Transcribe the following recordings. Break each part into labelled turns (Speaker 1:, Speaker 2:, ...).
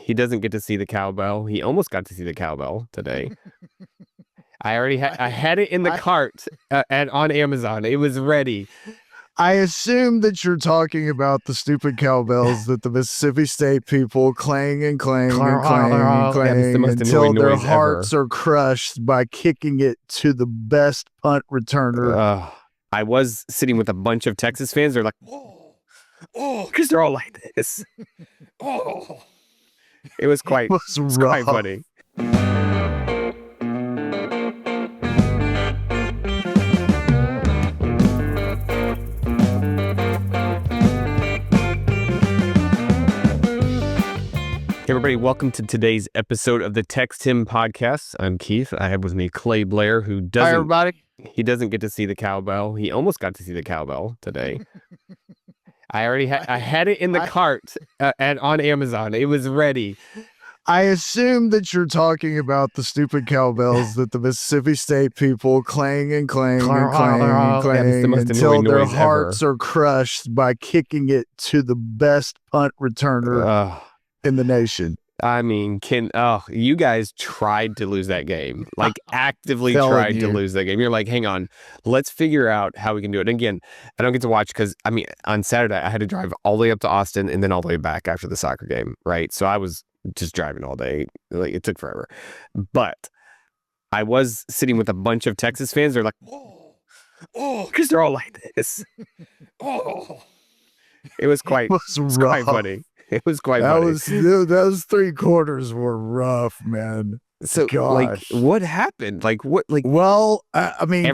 Speaker 1: He doesn't get to see the cowbell. He almost got to see the cowbell today. I had it in the cart on Amazon. It was ready.
Speaker 2: I assume that you're talking about the stupid cowbells that the Mississippi State people clang and clang and clang and clang until their hearts are crushed by kicking it to the best punt returner.
Speaker 1: I was sitting with a bunch of Texas fans. They're like, oh, because they're all like this. Oh, it was quite funny. Hey everybody, welcome to today's episode of the TexTenn podcast. I'm Keith. I have with me Clay Blair, who doesn't.
Speaker 2: Hi everybody.
Speaker 1: He doesn't get to see the cowbell. He almost got to see the cowbell today. I had it in the cart on Amazon. It was ready.
Speaker 2: I assume that you're talking about the stupid cowbells that the Mississippi State people clang and clang and clang and clang until their hearts are crushed by kicking it to the best punt returner in the nation.
Speaker 1: I mean, you guys tried to lose that game, like actively tried to lose that game. You're like, hang on, let's figure out how we can do it. And again, I don't get to watch because, I mean, on Saturday, I had to drive all the way up to Austin and then all the way back after the soccer game, right? So I was just driving all day. Like, it took forever. But I was sitting with a bunch of Texas fans. They're like, oh, because they're all like this. Oh, it was quite funny. It was quite funny.
Speaker 2: Those 3 quarters were rough, man.
Speaker 1: So, like, what happened?
Speaker 2: I mean,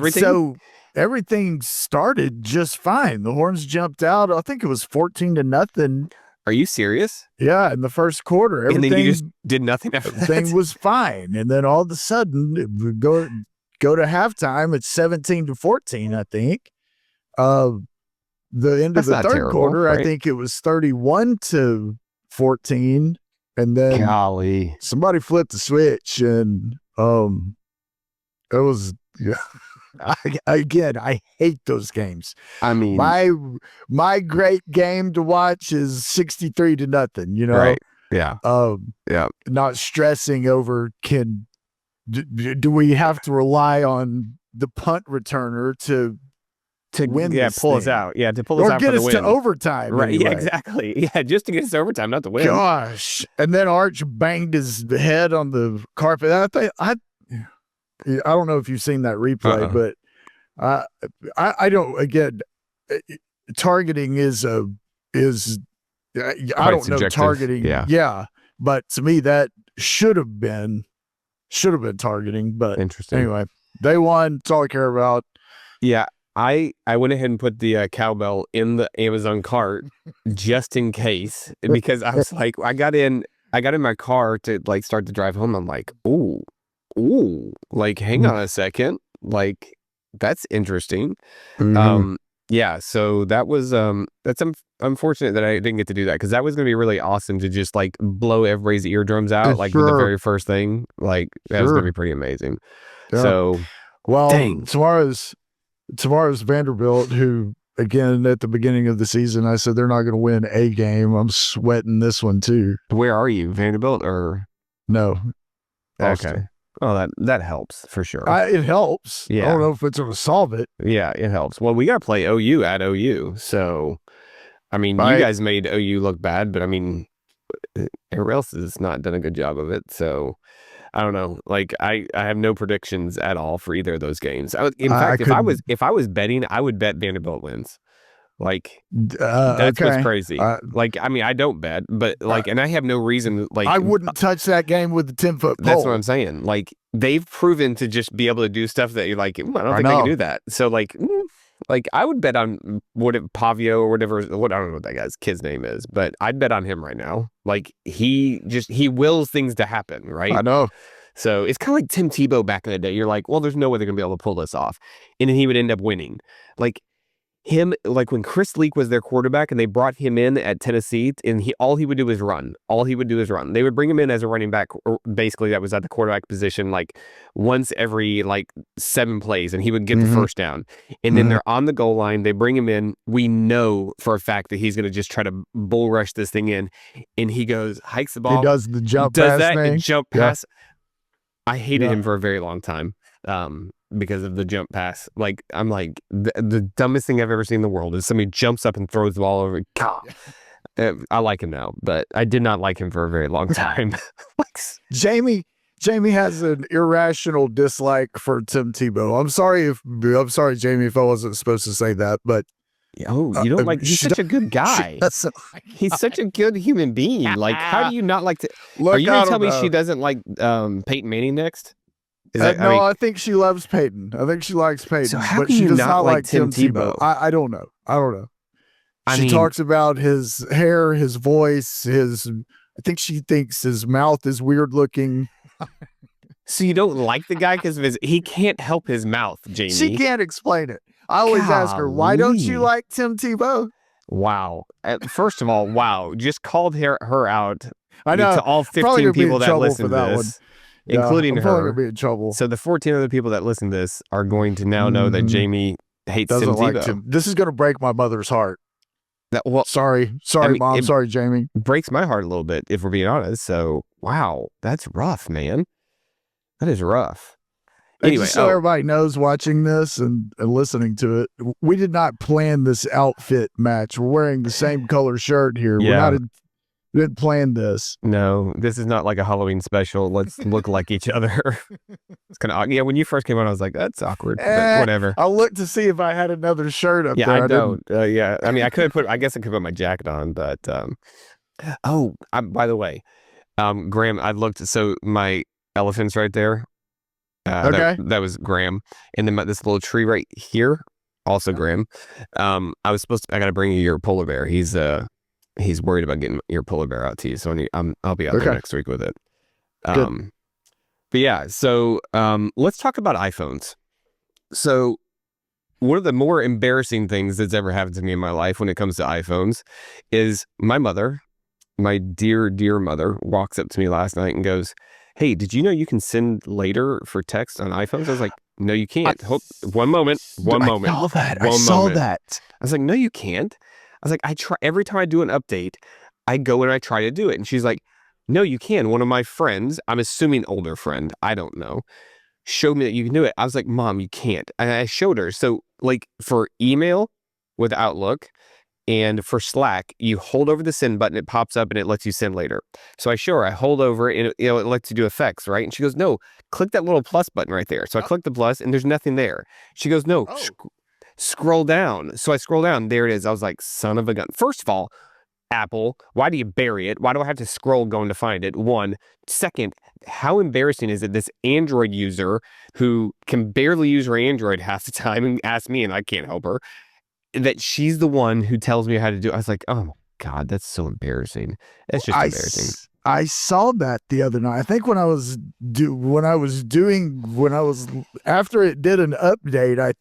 Speaker 2: everything started just fine. The Horns jumped out. I think it was 14-0.
Speaker 1: Are you serious?
Speaker 2: Yeah, in the first quarter.
Speaker 1: And then you just did nothing after that?
Speaker 2: Everything was fine. And then all of a sudden, it would go to halftime. It's 17-14, I think. The end of the third quarter, right? I think it was 31-14, and then somebody flipped the switch, and it was I hate those games.
Speaker 1: I mean,
Speaker 2: my great game to watch is 63-0. You know,
Speaker 1: right? Yeah,
Speaker 2: Not stressing over do we have to rely on the punt returner to win,
Speaker 1: pull us out, to pull us out
Speaker 2: for the win, or get us
Speaker 1: to
Speaker 2: overtime.
Speaker 1: Right?
Speaker 2: Anyway.
Speaker 1: Yeah, exactly. Yeah, just to get us to overtime, not to win.
Speaker 2: Gosh! And then Arch banged his head on the carpet. I don't know if you've seen that replay, but I don't. Again, targeting is I don't know targeting. Yeah, but to me that should have been targeting. But
Speaker 1: interesting.
Speaker 2: Anyway, they won. That's all I care about.
Speaker 1: Yeah. I went ahead and put the cowbell in the Amazon cart just in case, because I was like, I got in my car to like start to drive home. I'm like, ooh, like, hang on a second. Like, that's interesting.
Speaker 2: Mm-hmm.
Speaker 1: So that was, that's unfortunate that I didn't get to do that, because that was going to be really awesome to just like blow everybody's eardrums out, like with the very first thing. Like, that was going to be pretty amazing. Yeah. So,
Speaker 2: well, tomorrow's Vanderbilt, who, again, at the beginning of the season, I said they're not going to win a game. I'm sweating this one too.
Speaker 1: Where are you, Vanderbilt or
Speaker 2: no?
Speaker 1: Austin. Okay. Oh, that helps for sure.
Speaker 2: It helps.
Speaker 1: Yeah.
Speaker 2: I don't know if it's going to solve it.
Speaker 1: Yeah, it helps. Well, we got to play OU at OU. So, I mean, you guys made OU look bad, but I mean, everybody else has not done a good job of it. So, I don't know. Like, I have no predictions at all for either of those games. In fact, if I was betting, I would bet Vanderbilt wins. Like, that's what's crazy. Like, I mean, I don't bet, but like, and I have no reason. Like,
Speaker 2: I wouldn't touch that game with the 10-foot pole.
Speaker 1: That's what I'm saying. Like, they've proven to just be able to do stuff that you're like, I don't think they can do that. So like I would bet on Pavio or whatever. I don't know what that kid's name is, but I'd bet on him right now. Like, he wills things to happen, right?
Speaker 2: I know.
Speaker 1: So it's kind of like Tim Tebow back in the day. You're like, well, there's no way they're gonna be able to pull this off, and then he would end up winning. Like, him, like when Chris Leak was their quarterback and they brought him in at Tennessee, and all he would do is run. All he would do is run. They would bring him in as a running back, basically that was at the quarterback position, like once every like 7 plays, and he would get the first down. And then they're on the goal line. They bring him in. We know for a fact that he's going to just try to bull rush this thing in, and he goes, hikes the ball.
Speaker 2: He does the jump pass thing.
Speaker 1: Jump pass. I hated him for a very long time. Because of the jump pass. Like, I'm like, the dumbest thing I've ever seen in the world is somebody jumps up and throws the ball over. I like him now, but I did not like him for a very long time.
Speaker 2: Jamie has an irrational dislike for Tim Tebow. I'm sorry, Jamie, if I wasn't supposed to say that, but
Speaker 1: you don't like, he's such a good guy. He's such a good human being. Like, how do you not like to? Are you going to tell me she doesn't like Peyton Manning next?
Speaker 2: I think she loves Peyton. I think she likes Peyton.
Speaker 1: So how
Speaker 2: but
Speaker 1: can
Speaker 2: she
Speaker 1: you
Speaker 2: does
Speaker 1: not like Tim Tebow?
Speaker 2: I don't know. She talks about his hair, his voice, I think she thinks his mouth is weird looking.
Speaker 1: So you don't like the guy because he can't help his mouth, Jamie.
Speaker 2: She can't explain it. I always ask her, why don't you like Tim Tebow?
Speaker 1: Wow. First of all, wow. Just called her out.
Speaker 2: I know.
Speaker 1: To all 15 people that listen to this. Including
Speaker 2: I'm
Speaker 1: her.
Speaker 2: Gonna be in trouble.
Speaker 1: So the 14 other people that listen to this are going to now know that Jamie hates Tim Tebow. Like Tim.
Speaker 2: This is going to break my mother's heart. Sorry, Mom. Sorry, Jamie.
Speaker 1: Breaks my heart a little bit, if we're being honest. So, wow, that's rough, man. That is rough.
Speaker 2: Anyway, just so everybody knows watching this and listening to it, we did not plan this outfit match. We're wearing the same color shirt here.
Speaker 1: Yeah.
Speaker 2: We didn't plan this.
Speaker 1: No, this is not like a Halloween special. Let's look like each other. It's kind of, yeah, when you first came on, I was like, that's awkward, but whatever.
Speaker 2: I looked to see if I had another shirt up there.
Speaker 1: I don't. Yeah, I mean, I guess I could put my jacket on, but, by the way, Graham, I looked, so my elephant's right there.
Speaker 2: Okay.
Speaker 1: That was Graham. And then this little tree right here, also Graham. I got to bring you your polar bear. He's worried about getting your polar bear out to you, so I'll be out there next week with it. But yeah, so let's talk about iPhones. So one of the more embarrassing things that's ever happened to me in my life when it comes to iPhones is my mother, my dear, dear mother, walks up to me last night and goes, "Hey, did you know you can send later for text on iPhones?" I was like, "No, you can't." One moment.
Speaker 2: I saw that.
Speaker 1: I was like, "No, you can't." I was like, every time I do an update, I go and I try to do it. And she's like, "No, you can." One of my friends, I'm assuming older friend, I don't know, showed me that you can do it. I was like, "Mom, you can't." And I showed her. So like for email with Outlook and for Slack, you hold over the send button, it pops up and it lets you send later. So I show her, I hold over and it lets you do effects, right? And she goes, "No, click that little plus button right there." So I click the plus and there's nothing there. She goes, "No, scroll down." So I scroll down. There it is. I was like, son of a gun. First of all, Apple, why do you bury it? Why do I have to scroll going to find it? One. Second, how embarrassing is it this Android user who can barely use her Android half the time and ask me and I can't help her, that she's the one who tells me how to do it. I was like, oh my God, that's so embarrassing. That's just embarrassing.
Speaker 2: I saw that the other night. I think after it did an update, I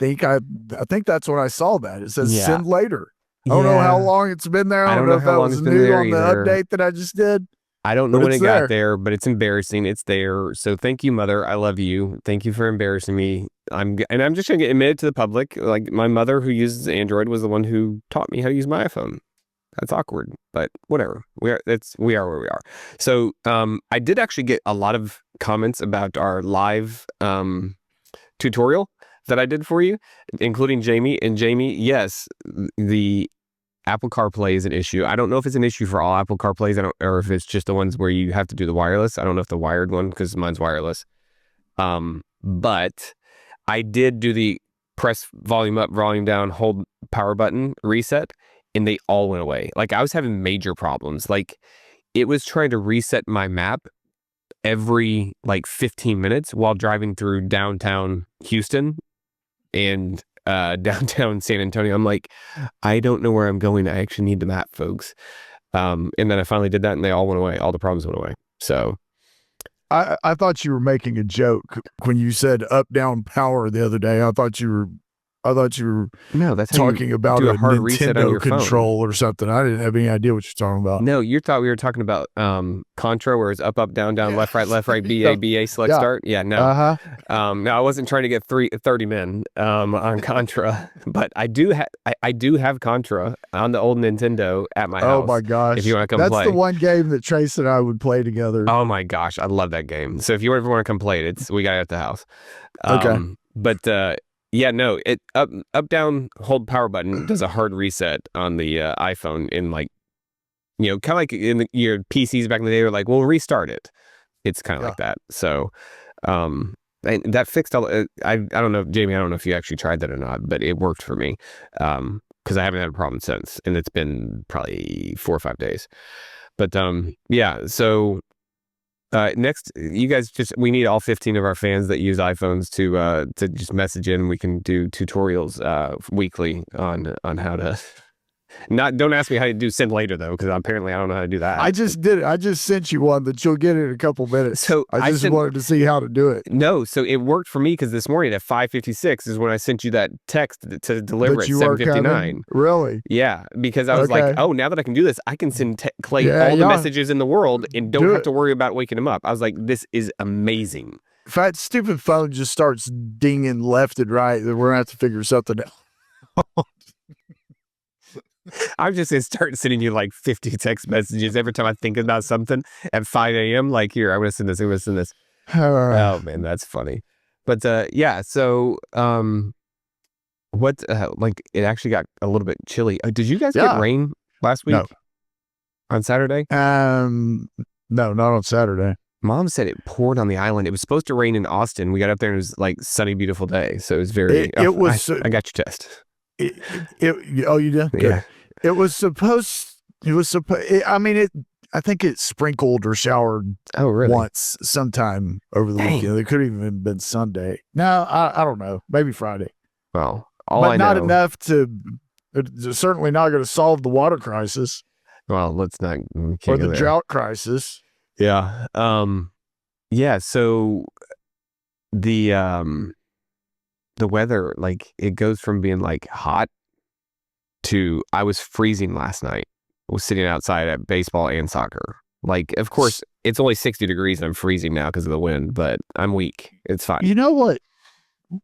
Speaker 2: think that's when I saw that. It says send later. I don't know how long it's been there. I don't know if that was new on the update that I just did.
Speaker 1: I don't know when it got there, but it's embarrassing. It's there. So thank you, Mother. I love you. Thank you for embarrassing me. I'm just going to admit it to the public. Like my mother who uses Android was the one who taught me how to use my iPhone. That's awkward, but whatever. We are where we are. So I did actually get a lot of comments about our live tutorial that I did for you, including Jamie. And Jamie, yes, the Apple CarPlay is an issue. I don't know if it's an issue for all Apple CarPlays or if it's just the ones where you have to do the wireless. I don't know if the wired one, because mine's wireless. But I did do the press volume up, volume down, hold power button, reset, and they all went away. Like I was having major problems. Like it was trying to reset my map every like 15 minutes while driving through downtown Houston and downtown San Antonio. I'm like, I don't know where I'm going. I actually need the map, folks. And then I finally did that and they all went away. All the problems went away. So
Speaker 2: I thought you were making a joke when you said up, down, power the other day. I thought you were I thought you were
Speaker 1: No, that's how
Speaker 2: talking
Speaker 1: you
Speaker 2: about
Speaker 1: do
Speaker 2: a
Speaker 1: a hard reset on
Speaker 2: Nintendo
Speaker 1: your
Speaker 2: control
Speaker 1: phone.
Speaker 2: or something. I didn't have any idea what you're talking about.
Speaker 1: No, you thought we were talking about Contra, where it's up, up, down, down, left, right,
Speaker 2: Yeah.
Speaker 1: BA, select,
Speaker 2: Yeah.
Speaker 1: start. Yeah, no.
Speaker 2: Uh-huh.
Speaker 1: No, I wasn't trying to get 30 men on Contra, but I do have Contra on the old Nintendo at my
Speaker 2: Oh
Speaker 1: house.
Speaker 2: my
Speaker 1: If you
Speaker 2: gosh.
Speaker 1: want to come
Speaker 2: That's the
Speaker 1: play.
Speaker 2: one game that Trace and I would play together.
Speaker 1: Oh my gosh, I love that game. So if you ever want to come play it, we got it at the house.
Speaker 2: Okay.
Speaker 1: But yeah, no, it up down hold power button does a hard reset on the iPhone in like, kind of like in your PCs back in the day. Were like, we'll restart it. It's kind of like that. So, and that fixed all. I don't know, Jamie. I don't know if you actually tried that or not, but it worked for me. Because I haven't had a problem since, and it's been probably 4 or 5 days. But yeah. So next, you guys we need all 15 of our fans that use iPhones to just message in. We can do tutorials weekly on how to. Don't ask me how to do send later though, because apparently I don't know how to do that.
Speaker 2: I just did it. I just sent you one that you'll get in a couple minutes.
Speaker 1: So
Speaker 2: I just wanted to see how to do it.
Speaker 1: No, so it worked for me because this morning at 5:56 is when I sent you that text to deliver at 7:59.
Speaker 2: Really?
Speaker 1: Yeah, because I was like, oh, now that I can do this, I can send Clay all the messages in the world and don't have to worry about waking him up. I was like, this is amazing.
Speaker 2: If that stupid phone just starts dinging left and right, then we're gonna have to figure something out.
Speaker 1: I'm just going to start sending you like 50 text messages every time I think about something at 5 a.m. Like, here, I'm going to send this. I'm going to send this. Oh, man, that's funny. But yeah, so like it actually got a little bit chilly. Did you guys get rain last week?
Speaker 2: No.
Speaker 1: On Saturday?
Speaker 2: No, not on Saturday.
Speaker 1: Mom said it poured on the island. It was supposed to rain in Austin. We got up there and it was like sunny, beautiful day. So it was very.
Speaker 2: It was.
Speaker 1: I got your test.
Speaker 2: Oh, you did? Good.
Speaker 1: Yeah.
Speaker 2: It was supposed. I mean, I think it sprinkled or showered.
Speaker 1: Oh, really?
Speaker 2: Once, sometime over the weekend. It could have even been Sunday. No, I don't know. Maybe Friday.
Speaker 1: Well,
Speaker 2: not enough to. It's certainly not going to solve the water crisis.
Speaker 1: Well, let's not.
Speaker 2: Or the drought crisis.
Speaker 1: Yeah. Yeah. So the weather, like, it goes from being like hot to I was freezing last night. I was sitting outside at baseball and soccer. Like, of course, it's only 60 degrees and I'm freezing now because of the wind, but I'm weak. It's fine.
Speaker 2: You know what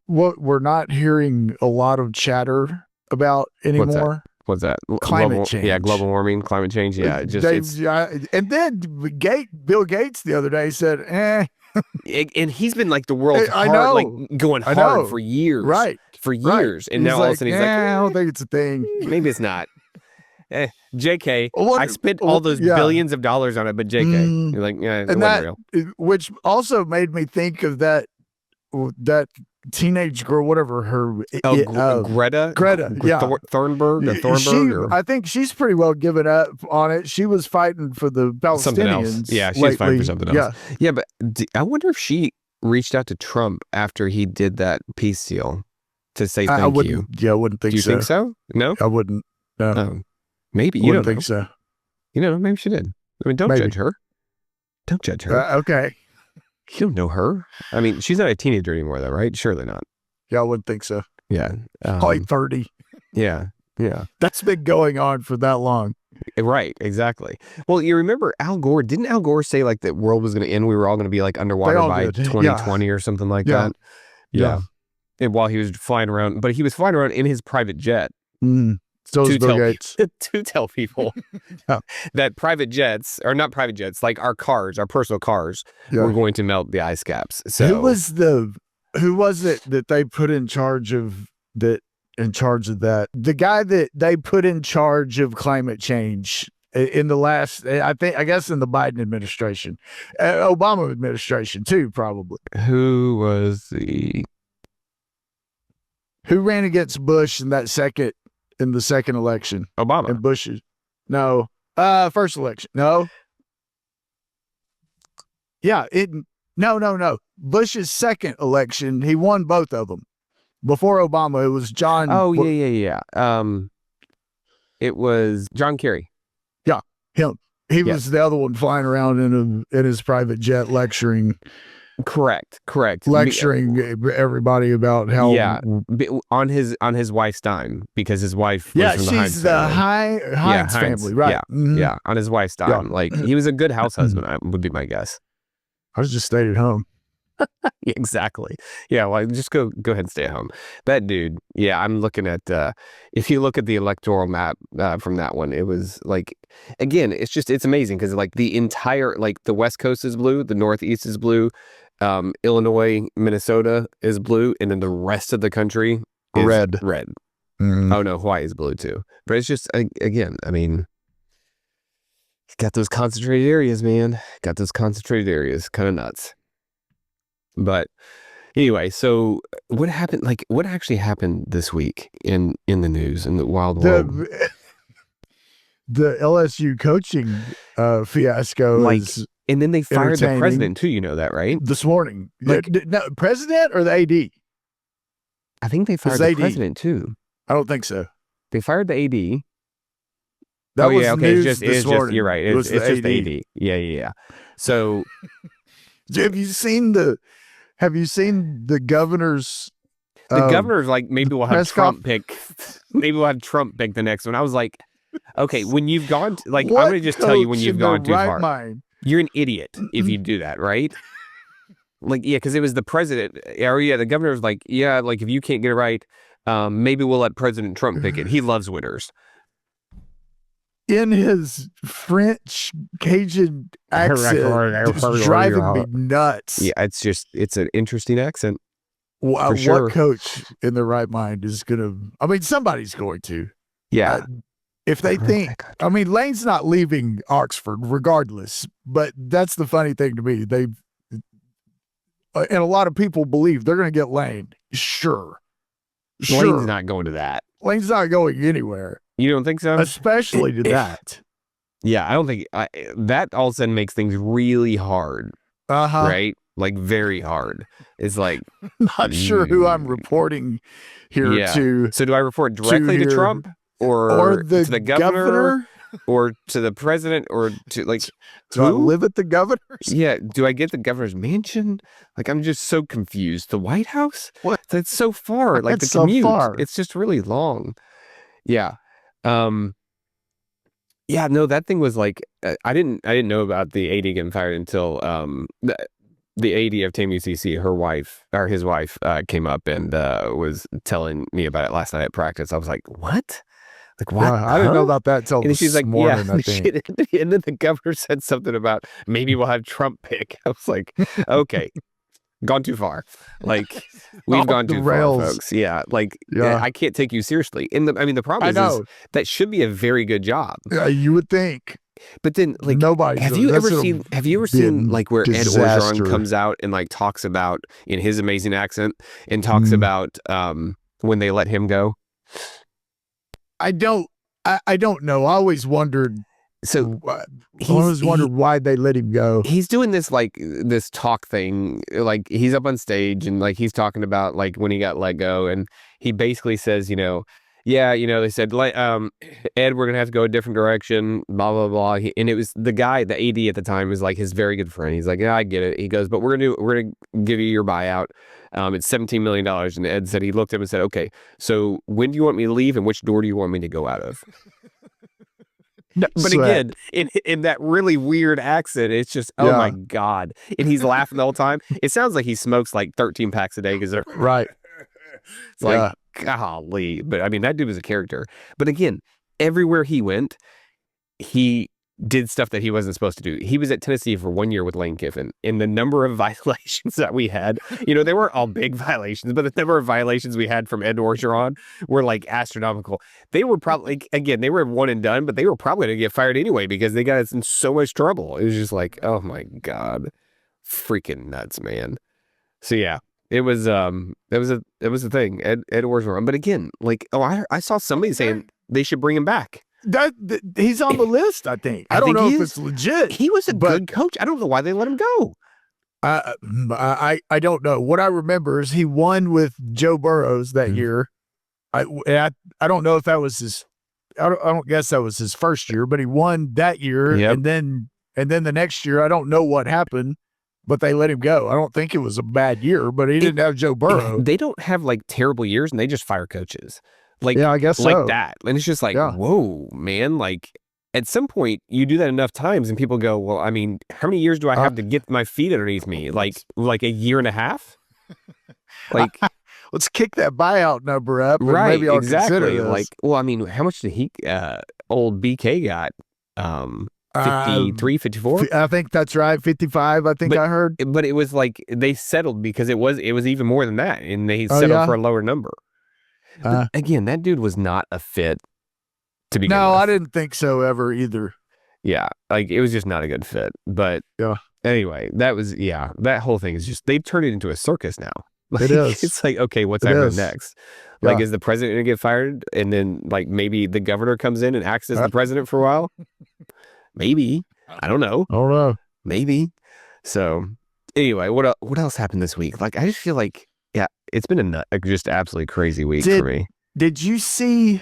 Speaker 2: we're not hearing a lot of chatter about anymore?
Speaker 1: What's that?
Speaker 2: Climate change.
Speaker 1: Yeah, global warming, climate change. Yeah,
Speaker 2: and then Bill Gates the other day said,
Speaker 1: and he's been like the world's going hard for years.
Speaker 2: Right.
Speaker 1: For years. And now all of a sudden he's like,
Speaker 2: I don't think it's a thing.
Speaker 1: Maybe it's not. JK, I spent all those billions of dollars on it, but JK, you're like, yeah, it wasn't real.
Speaker 2: Which also made me think of that teenage girl, whatever her.
Speaker 1: Greta.
Speaker 2: Yeah.
Speaker 1: Thornburg.
Speaker 2: I think she's pretty well given up on it. She was fighting for the Palestinians.
Speaker 1: Something else. Yeah, she's fighting for something else. Yeah, but I wonder if she reached out to Trump after he did that peace deal to say thank you.
Speaker 2: Yeah, I wouldn't think so.
Speaker 1: Do you think so? No?
Speaker 2: I wouldn't. No.
Speaker 1: Oh, maybe. You
Speaker 2: wouldn't
Speaker 1: don't
Speaker 2: think so.
Speaker 1: You know, maybe she did. I mean, don't judge her. Don't judge her.
Speaker 2: Okay.
Speaker 1: You don't know her. I mean, she's not a teenager anymore, though, right? Surely not.
Speaker 2: Yeah, I wouldn't think so.
Speaker 1: Yeah.
Speaker 2: Probably 30.
Speaker 1: Yeah. Yeah.
Speaker 2: That's been going on for that long.
Speaker 1: Right. Exactly. Well, you remember Al Gore? Didn't Al Gore say like the world was going to end? We were all going to be like underwater by 2020 or something like that.
Speaker 2: Yeah.
Speaker 1: And while he was flying around, but he was flying around in his private jet.
Speaker 2: So
Speaker 1: to tell people that private jets, or not private jets, like our cars, our personal cars, were going to melt the ice caps. So
Speaker 2: who was it that they put in charge of that? In charge of that, the guy that they put in charge of climate change in the last, I guess in the Biden administration, Obama administration too, probably.
Speaker 1: Who
Speaker 2: ran against Bush in the second election?
Speaker 1: Obama.
Speaker 2: And Bush's first election. No. Yeah, no. Bush's second election, he won both of them. Before Obama, it was John.
Speaker 1: Oh, yeah. It was John Kerry.
Speaker 2: Yeah, him. He was the other one flying around in his private jet lecturing
Speaker 1: Correct.
Speaker 2: lecturing everybody about how.
Speaker 1: Yeah, on his wife's dime, because his wife was from the Heinz
Speaker 2: she's
Speaker 1: family.
Speaker 2: the Heinz family, right?
Speaker 1: Yeah, yeah, on his wife's dime. Like, he was a good house husband, would be my guess.
Speaker 2: I was just stayed at home.
Speaker 1: Exactly. Yeah, well, just go ahead and stay at home. That dude, yeah, I'm looking at, if you look at the electoral map from that one, it was like, again, it's amazing, because like the entire, like the West Coast is blue, the Northeast is blue, Illinois, Minnesota is blue, and then the rest of the country is red. Oh no, Hawaii is blue too. But it's just, again, I mean, got those concentrated areas, man. Got those concentrated areas. Kind of nuts. But anyway, so what happened? Like, what actually happened this week in the news, in the wild world?
Speaker 2: The LSU coaching fiasco,
Speaker 1: and then they fired the president too. You know that, right?
Speaker 2: This morning, no, president or the AD?
Speaker 1: I think they fired the president too.
Speaker 2: I don't think so.
Speaker 1: They fired the AD.
Speaker 2: That was news
Speaker 1: it's just you're right. It's just the AD. Yeah. So,
Speaker 2: have you seen the governor's?
Speaker 1: The governor's like, maybe we'll have Trump pick. Maybe we'll have Trump pick the next one. I was like, okay, when you've gone, I'm going to just tell you, when you've gone too far, you're an idiot if you do that, right? Like, yeah, because it was the president. Or yeah, the governor was like, yeah, like, if you can't get it right, maybe we'll let President Trump pick it. He loves winners.
Speaker 2: In his French Cajun accent, it's driving me nuts.
Speaker 1: Yeah, it's an interesting accent.
Speaker 2: What coach in their right mind is going to, I mean, somebody's going to.
Speaker 1: Yeah.
Speaker 2: If they think, I mean, Lane's not leaving Oxford regardless, but that's the funny thing to me. And a lot of people believe they're going to get Lane. Sure.
Speaker 1: Lane's not going to that.
Speaker 2: Lane's not going anywhere.
Speaker 1: You don't think so?
Speaker 2: Especially to that.
Speaker 1: Yeah, I don't think that all of a sudden makes things really hard. Right? Like, very hard. It's like,
Speaker 2: not sure who I'm reporting here to.
Speaker 1: So do I report directly to Trump or to the governor? Or to the president, or to, like,
Speaker 2: do I live at the governor's?
Speaker 1: Yeah. Do I get the governor's mansion? Like, I'm just so confused. The White House?
Speaker 2: What?
Speaker 1: That's so far. Like, the commute. So far. It's just really long. Yeah. Yeah, no, that thing was like, I didn't know about the AD getting fired until the AD of TAMU-UCC, his wife came up and was telling me about it last night at practice. I was like, what? Like, what?
Speaker 2: Yeah, I didn't know about that until
Speaker 1: she's like,
Speaker 2: morning, I think.
Speaker 1: And then the governor said something about, maybe we'll have Trump pick. I was like, okay, gone too far. Like, we've gone too far, folks. Yeah, like, I can't take you seriously. And the problem is that should be a very good job.
Speaker 2: You would think.
Speaker 1: But then, like,
Speaker 2: nobody.
Speaker 1: Have you ever seen like where Ed Orgeron comes out and like talks about, in his amazing accent, and talks about when they let him go?
Speaker 2: I don't know. I always wondered.
Speaker 1: So
Speaker 2: I always wondered why they let him go.
Speaker 1: He's doing this, like, this talk thing. Like, he's up on stage and like he's talking about like when he got let go, and he basically says, they said, Ed, we're gonna have to go a different direction, blah blah blah. And it was the guy, the AD at the time, was like his very good friend. He's like, yeah, I get it. He goes, but we're gonna give you your buyout. It's $17 million. And Ed said, he looked at him and said, okay, so when do you want me to leave, and which door do you want me to go out of? No, but again, in that really weird accent, it's just, oh my God. And he's laughing the whole time. It sounds like he smokes like 13 packs a day.
Speaker 2: Right.
Speaker 1: It's like, golly. But I mean, that dude was a character. But again, everywhere he went, he did stuff that he wasn't supposed to do. He was at Tennessee for 1 year with Lane Kiffin, and the number of violations that we had, they weren't all big violations, but the number of violations we had from Ed Orgeron were like astronomical. They were probably, again, they were one and done, but they were probably going to get fired anyway because they got us in so much trouble. It was just like, oh my God, freaking nuts, man. So yeah, it was a thing, Ed Orgeron. But again, like, I saw somebody saying they should bring him back.
Speaker 2: That he's on the list, I think. I don't know if it's legit.
Speaker 1: He was a good coach. I don't know why they let him go.
Speaker 2: I don't know. What I remember is he won with Joe Burrows that year. I don't know if that was his. I don't guess that was his first year, but he won that year, and then the next year I don't know what happened, but they let him go. I don't think it was a bad year, but he didn't have Joe Burrow.
Speaker 1: They don't have like terrible years, and they just fire coaches. Like,
Speaker 2: yeah, I guess
Speaker 1: like
Speaker 2: so.
Speaker 1: that. And it's just like, whoa, man. Like, at some point, you do that enough times, and people go, well, I mean, how many years do I have to get my feet underneath me? Like a year and a half? Like,
Speaker 2: let's kick that buyout number up. And
Speaker 1: right,
Speaker 2: maybe I'll
Speaker 1: exactly.
Speaker 2: Consider this.
Speaker 1: Like, well, I mean, how much did old BK got? 53, 54?
Speaker 2: I think that's right. 55, I think I heard.
Speaker 1: But it was like they settled because it was even more than that, and they settled for a lower number. But again, that dude was not a fit to begin with.
Speaker 2: No, I didn't think so ever either.
Speaker 1: Yeah, like it was just not a good fit. But anyway, that whole thing is just, they've turned it into a circus now. Like,
Speaker 2: it is.
Speaker 1: It's like, okay, what's happening next? Like, is the president going to get fired? And then like maybe the governor comes in and acts as the president for a while? Maybe. I don't know. Maybe. So anyway, what else happened this week? Like, I just feel like, it's been just absolutely crazy week for me.
Speaker 2: Did you see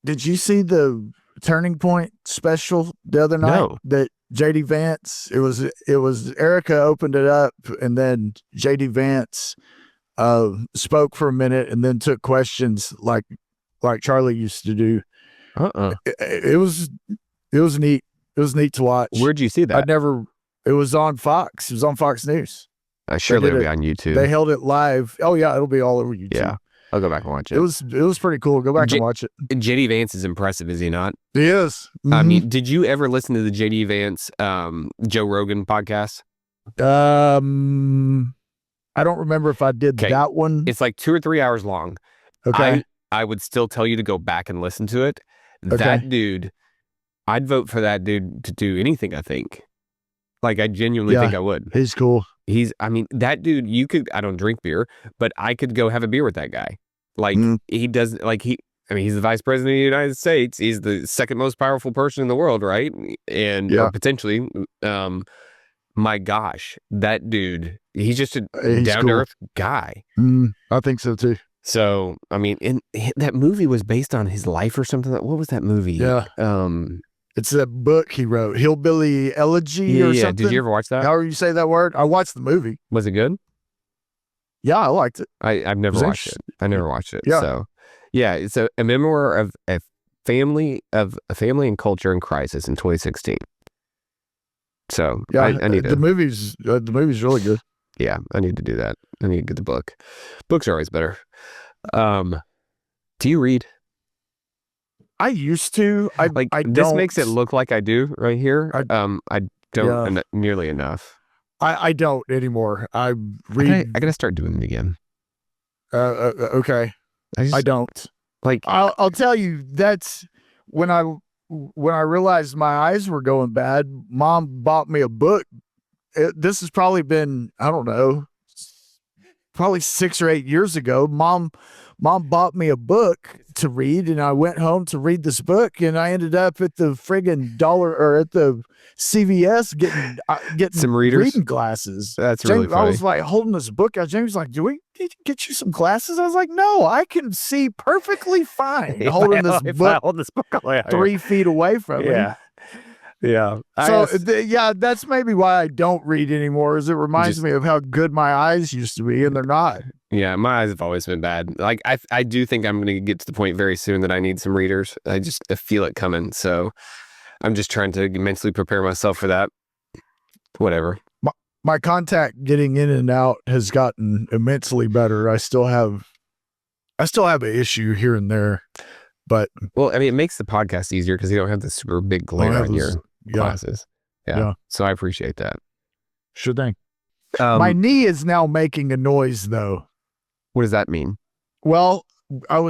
Speaker 2: the Turning Point special the other night?
Speaker 1: No.
Speaker 2: That JD Vance, it was Erica opened it up, and then JD Vance spoke for a minute and then took questions like Charlie used to do. It was neat. It was neat to watch.
Speaker 1: Where'd you see that?
Speaker 2: It was on Fox. It was on Fox News.
Speaker 1: Surely it'll be on YouTube.
Speaker 2: They held it live. Oh yeah, it'll be all over YouTube.
Speaker 1: Yeah, I'll go back and watch it.
Speaker 2: It was pretty cool. Go back and watch it.
Speaker 1: JD Vance is impressive, is he not?
Speaker 2: He is.
Speaker 1: I mean, did you ever listen to the JD Vance Joe Rogan podcast?
Speaker 2: I don't remember if I did that one.
Speaker 1: It's like 2 or 3 hours long.
Speaker 2: Okay.
Speaker 1: I would still tell you to go back and listen to it. Okay. That dude, I'd vote for that dude to do anything, I think. Like, I genuinely think I would.
Speaker 2: He's cool.
Speaker 1: That dude, I don't drink beer, but I could go have a beer with that guy. Like, he doesn't, like, he's the vice president of the United States. He's the second most powerful person in the world, right? And potentially, my gosh, that dude, he's just a down-to-earth guy.
Speaker 2: I think so, too.
Speaker 1: So, I mean, that movie was based on his life or something. What was that movie?
Speaker 2: Yeah. It's that book he wrote, Hillbilly Elegy or something.
Speaker 1: Did you ever watch that?
Speaker 2: However you say that word. I watched the movie.
Speaker 1: Was it good?
Speaker 2: Yeah, I liked it.
Speaker 1: I've never watched it. I never watched it.
Speaker 2: Yeah.
Speaker 1: So, yeah, it's a memoir of a family and culture in crisis in 2016. So,
Speaker 2: yeah,
Speaker 1: I need to.
Speaker 2: The movie's really good.
Speaker 1: Yeah, I need to do that. I need to get the book. Books are always better. Do you read?
Speaker 2: I used to. I don't.
Speaker 1: This makes it look like I do right here. I don't nearly enough.
Speaker 2: I don't anymore. I read.
Speaker 1: I gotta start doing it again.
Speaker 2: Okay. I don't.
Speaker 1: Like,
Speaker 2: I'll tell you, that's when I realized my eyes were going bad. Mom bought me a book. This has probably been, I don't know, probably 6 or 8 years ago. Mom bought me a book to read, and I went home to read this book, and I ended up at the friggin' at the CVS getting
Speaker 1: some reading
Speaker 2: glasses.
Speaker 1: That's really funny.
Speaker 2: I was like holding this book out. James was like, "Do we need to get you some glasses?" I was like, "No, I can see perfectly fine holding this book 3 feet away from me."
Speaker 1: Yeah.
Speaker 2: So that's maybe why I don't read anymore. Is it reminds me of how good my eyes used to be, and they're not.
Speaker 1: Yeah, my eyes have always been bad. Like, I do think I'm going to get to the point very soon that I need some readers. I feel it coming. So I'm just trying to mentally prepare myself for that. Whatever.
Speaker 2: My contact getting in and out has gotten immensely better. I still have an issue here and there, but
Speaker 1: well, I mean, it makes the podcast easier because you don't have the super big glare on your glasses. Yeah. So I appreciate that.
Speaker 2: Sure thing. My knee is now making a noise, though.
Speaker 1: What does that mean?
Speaker 2: Well, we